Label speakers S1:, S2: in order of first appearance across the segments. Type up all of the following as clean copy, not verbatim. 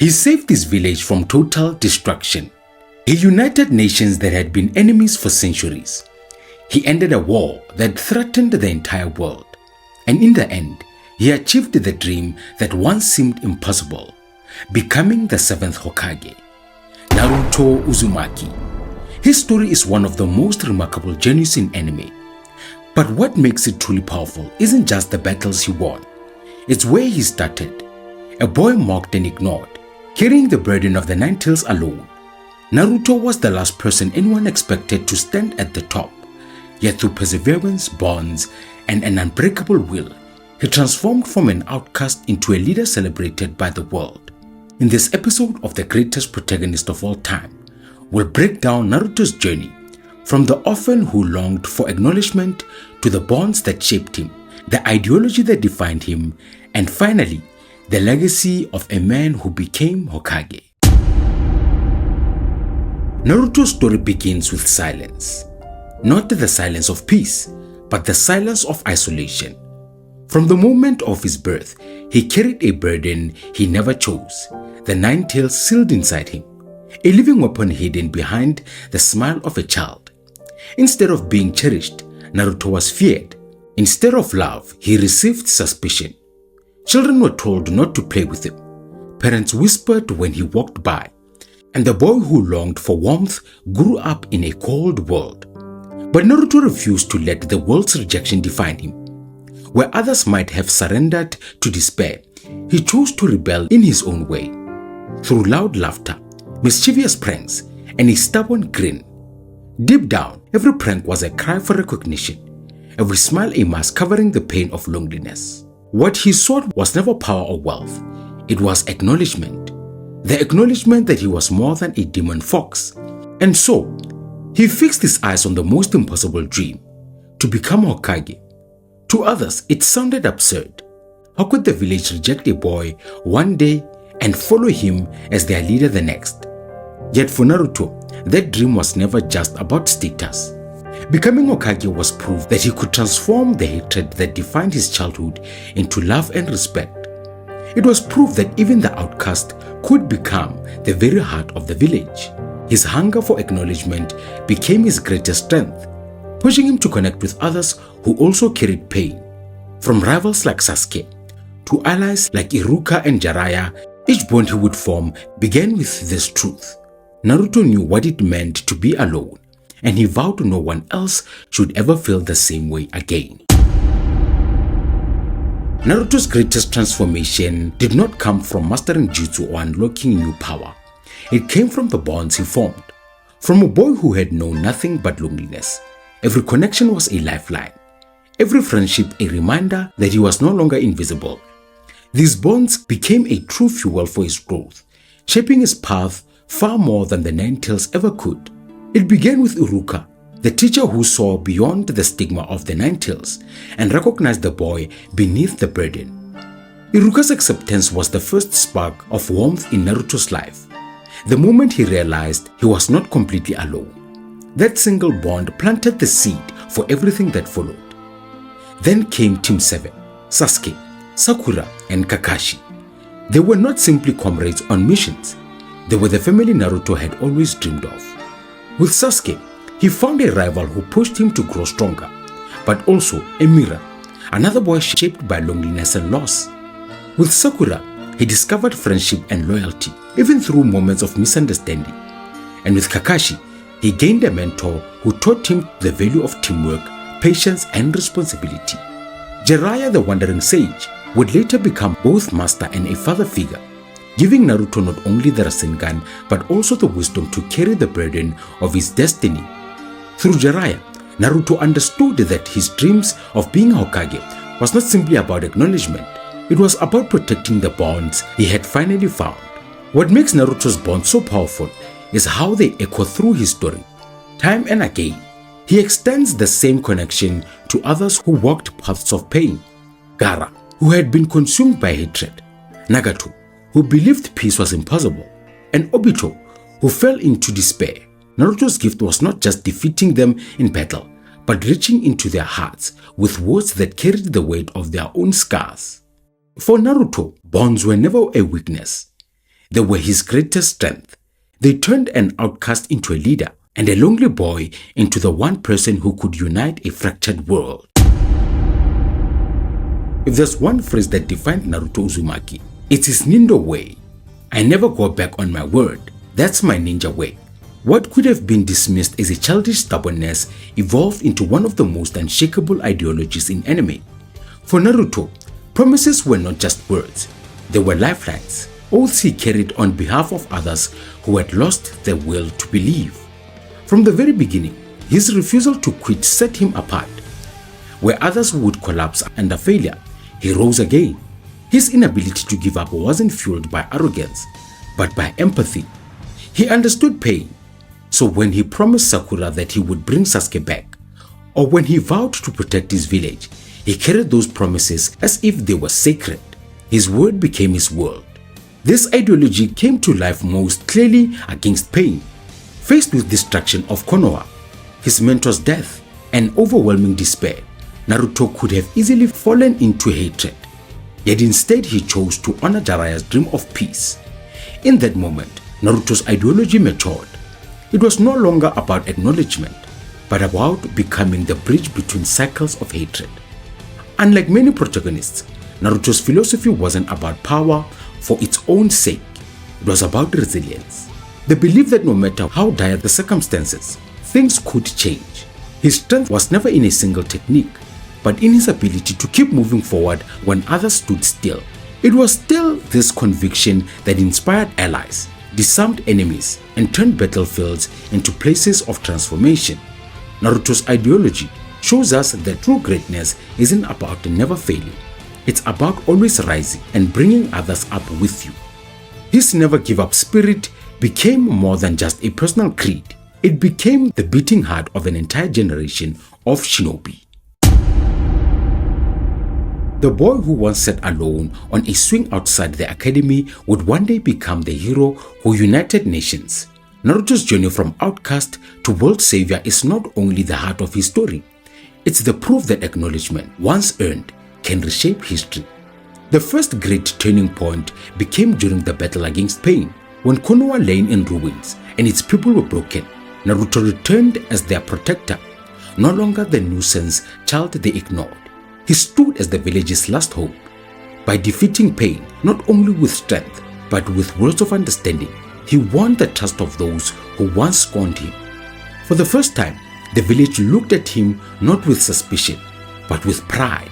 S1: He saved his village from total destruction. He united nations that had been enemies for centuries. He ended a war that threatened the entire world. And in the end, he achieved the dream that once seemed impossible, becoming the Seventh Hokage, Naruto Uzumaki. His story is one of the most remarkable journeys in anime. But what makes it truly powerful isn't just the battles he won. It's where he started, a boy mocked and ignored, carrying the burden of the Nine Tails alone. Naruto was the last person anyone expected to stand at the top. Yet through perseverance, bonds, and an unbreakable will, he transformed from an outcast into a leader celebrated by the world. In this episode of the greatest protagonist of all time, we'll break down Naruto's journey from the orphan who longed for acknowledgement to the bonds that shaped him, the ideology that defined him, and finally, the legacy of a man who became Hokage. Naruto's story begins with silence. Not the silence of peace, but the silence of isolation. From the moment of his birth, he carried a burden he never chose, the Nine Tails sealed inside him, a living weapon hidden behind the smile of a child. Instead of being cherished, Naruto was feared. Instead of love, he received suspicion. Children were told not to play with him. Parents whispered when he walked by. And the boy who longed for warmth grew up in a cold world. But Naruto refused to let the world's rejection define him. Where others might have surrendered to despair, he chose to rebel in his own way. Through loud laughter, mischievous pranks, and a stubborn grin. Deep down, every prank was a cry for recognition. Every smile a mask covering the pain of loneliness. What he sought was never power or wealth. It was acknowledgement. The acknowledgement that he was more than a demon fox. And so, he fixed his eyes on the most impossible dream, to become Hokage. To others, it sounded absurd. How could the village reject a boy one day and follow him as their leader the next? Yet for Naruto, that dream was never just about status. Becoming Hokage was proof that he could transform the hatred that defined his childhood into love and respect. It was proof that even the outcast could become the very heart of the village. His hunger for acknowledgement became his greatest strength, pushing him to connect with others who also carried pain. From rivals like Sasuke to allies like Iruka and Jiraiya, each bond he would form began with this truth. Naruto knew what it meant to be alone, and he vowed no one else should ever feel the same way again. Naruto's greatest transformation did not come from mastering jutsu or unlocking new power. It came from the bonds he formed. From a boy who had known nothing but loneliness, every connection was a lifeline. Every friendship a reminder that he was no longer invisible. These bonds became a true fuel for his growth, shaping his path far more than the Nine Tails ever could. It began with Iruka, the teacher who saw beyond the stigma of the Nine Tails and recognized the boy beneath the burden. Iruka's acceptance was the first spark of warmth in Naruto's life. The moment he realized he was not completely alone, that single bond planted the seed for everything that followed. Then came Team 7, Sasuke, Sakura, and Kakashi. They were not simply comrades on missions. They were the family Naruto had always dreamed of. With Sasuke, he found a rival who pushed him to grow stronger, but also a mirror, another boy shaped by loneliness and loss. With Sakura, he discovered friendship and loyalty, even through moments of misunderstanding. And with Kakashi, he gained a mentor who taught him the value of teamwork, patience, and responsibility. Jiraiya, the wandering sage, would later become both master and a father figure, giving Naruto not only the Rasengan but also the wisdom to carry the burden of his destiny. Through Jiraiya, Naruto understood that his dreams of being Hokage was not simply about acknowledgement. It was about protecting the bonds he had finally found. What makes Naruto's bonds so powerful is how they echo through his story. Time and again, he extends the same connection to others who walked paths of pain. Gaara, who had been consumed by hatred. Nagato, who believed peace was impossible. And Obito, who fell into despair. Naruto's gift was not just defeating them in battle, but reaching into their hearts with words that carried the weight of their own scars. For Naruto, bonds were never a weakness. They were his greatest strength. They turned an outcast into a leader and a lonely boy into the one person who could unite a fractured world. If there's one phrase that defined Naruto Uzumaki, it's his Nindo way. I never go back on my word. That's my ninja way. What could have been dismissed as a childish stubbornness evolved into one of the most unshakable ideologies in anime. For Naruto, promises were not just words, they were lifelines, oaths he carried on behalf of others who had lost their will to believe. From the very beginning, his refusal to quit set him apart. Where others would collapse under failure, he rose again. His inability to give up wasn't fueled by arrogance, but by empathy. He understood pain. So when he promised Sakura that he would bring Sasuke back, or when he vowed to protect his village, he carried those promises as if they were sacred. His word became his world. This ideology came to life most clearly against pain. Faced with destruction of Konoha, his mentor's death, and overwhelming despair, Naruto could have easily fallen into hatred. Yet instead he chose to honor Jiraiya's dream of peace. In that moment, Naruto's ideology matured. It was no longer about acknowledgement, but about becoming the bridge between cycles of hatred. Unlike many protagonists, Naruto's philosophy wasn't about power for its own sake. It was about resilience. The belief that no matter how dire the circumstances, things could change. His strength was never in a single technique, but in his ability to keep moving forward when others stood still. It was still this conviction that inspired allies, disarmed enemies, and turned battlefields into places of transformation. Naruto's ideology shows us that true greatness isn't about never failing. It's about always rising and bringing others up with you. His never give up spirit became more than just a personal creed. It became the beating heart of an entire generation of shinobi. The boy who once sat alone on a swing outside the academy would one day become the hero who united nations. Naruto's journey from outcast to world savior is not only the heart of his story, it's the proof that acknowledgement, once earned, can reshape history. The first great turning point became during the battle against pain, when Konoha lay in ruins and its people were broken. Naruto returned as their protector, no longer the nuisance child they ignored. He stood as the village's last hope. By defeating pain, not only with strength, but with words of understanding, he won the trust of those who once scorned him. For the first time, the village looked at him not with suspicion, but with pride.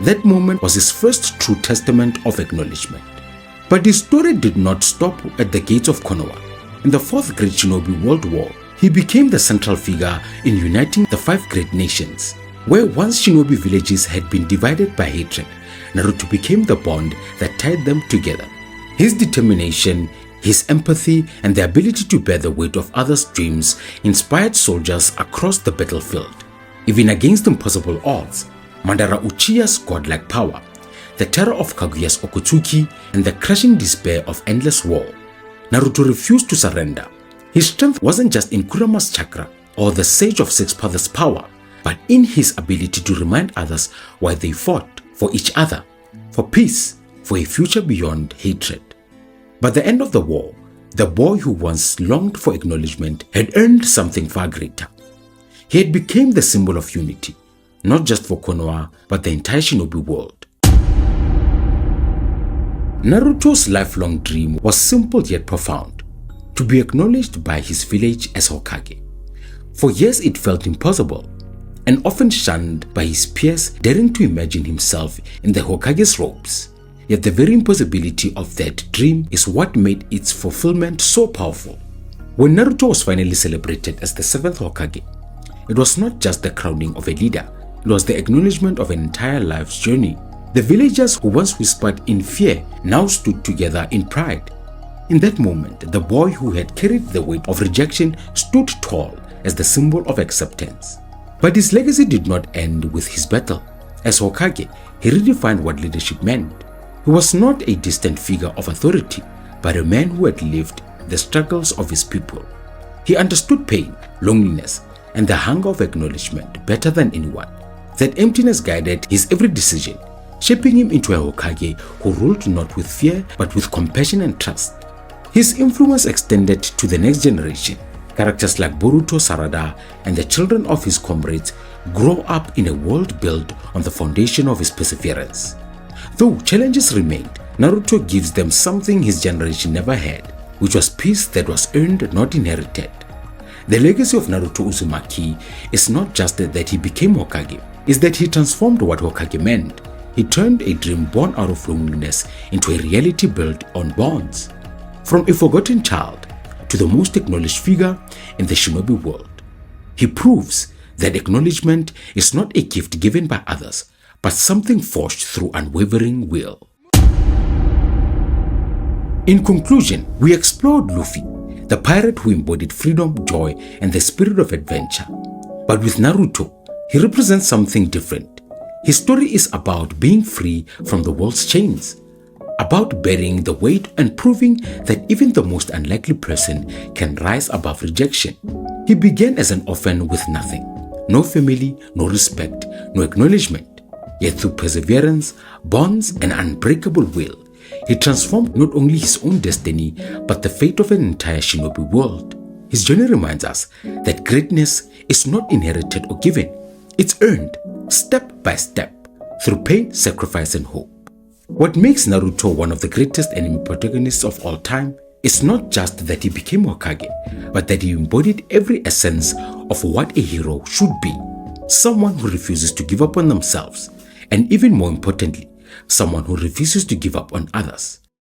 S1: That moment was his first true testament of acknowledgement. But his story did not stop at the gates of Konoha. In the Fourth Great Shinobi World War, he became the central figure in uniting the 5 great nations. Where once shinobi villages had been divided by hatred, Naruto became the bond that tied them together. His determination, his empathy, and the ability to bear the weight of others' dreams inspired soldiers across the battlefield. Even against impossible odds, Madara Uchiha's godlike power, the terror of Kaguya's Okotsuki, and the crushing despair of endless war, Naruto refused to surrender. His strength wasn't just in Kurama's chakra or the Sage of Six Paths' power, but in his ability to remind others why they fought for each other, for peace, for a future beyond hatred. By the end of the war, the boy who once longed for acknowledgement had earned something far greater. He had become the symbol of unity, not just for Konoha, but the entire shinobi world. Naruto's lifelong dream was simple yet profound: to be acknowledged by his village as Hokage. For years it felt impossible, and often shunned by his peers daring to imagine himself in the Hokage's robes. Yet the very impossibility of that dream is what made its fulfillment so powerful. When Naruto was finally celebrated as the 7th Hokage, it was not just the crowning of a leader, it was the acknowledgement of an entire life's journey. The villagers who once whispered in fear now stood together in pride. In that moment, the boy who had carried the weight of rejection stood tall as the symbol of acceptance. But his legacy did not end with his battle. As Hokage, he redefined what leadership meant. He was not a distant figure of authority, but a man who had lived the struggles of his people. He understood pain, loneliness, and the hunger of acknowledgement better than anyone. That emptiness guided his every decision, shaping him into a Hokage who ruled not with fear but with compassion and trust. His influence extended to the next generation. Characters like Boruto, Sarada, and the children of his comrades grow up in a world built on the foundation of his perseverance. Though challenges remained, Naruto gives them something his generation never had, which was peace that was earned, not inherited. The legacy of Naruto Uzumaki is not just that he became Hokage, it's that he transformed what Hokage meant. He turned a dream born out of loneliness into a reality built on bonds. From a forgotten child to the most acknowledged figure in the shinobi world, he proves that acknowledgement is not a gift given by others, but something forged through unwavering will. In conclusion, we explored Luffy, the pirate who embodied freedom, joy, and the spirit of adventure. But with Naruto, he represents something different. His story is about being free from the world's chains, about bearing the weight and proving that even the most unlikely person can rise above rejection. He began as an orphan with nothing, no family, no respect, no acknowledgement. Yet through perseverance, bonds, and unbreakable will, he transformed not only his own destiny, but the fate of an entire shinobi world. His journey reminds us that greatness is not inherited or given. It's earned, step by step, through pain, sacrifice, and hope. What makes Naruto one of the greatest anime protagonists of all time is not just that he became Hokage, but that he embodied every essence of what a hero should be. Someone who refuses to give up on themselves, and even more importantly, someone who refuses to give up on others.